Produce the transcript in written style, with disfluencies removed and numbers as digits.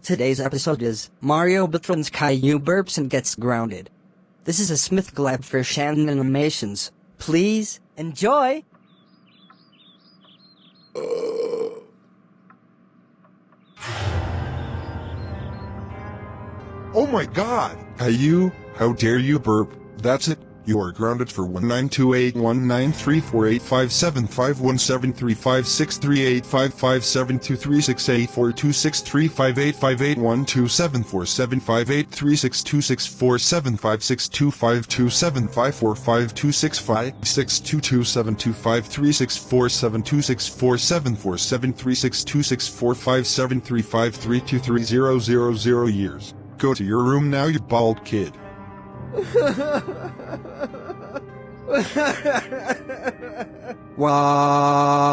Today's episode is Mario Buitron's Caillou burps and gets grounded. This is a Smith collab for Shannon Animations. Please enjoy! Oh my god! Caillou, how dare you burp? That's it. You are grounded for 19348575517368427552627254622725726473647236000 years. Go to your room now, you bald kid. Wah.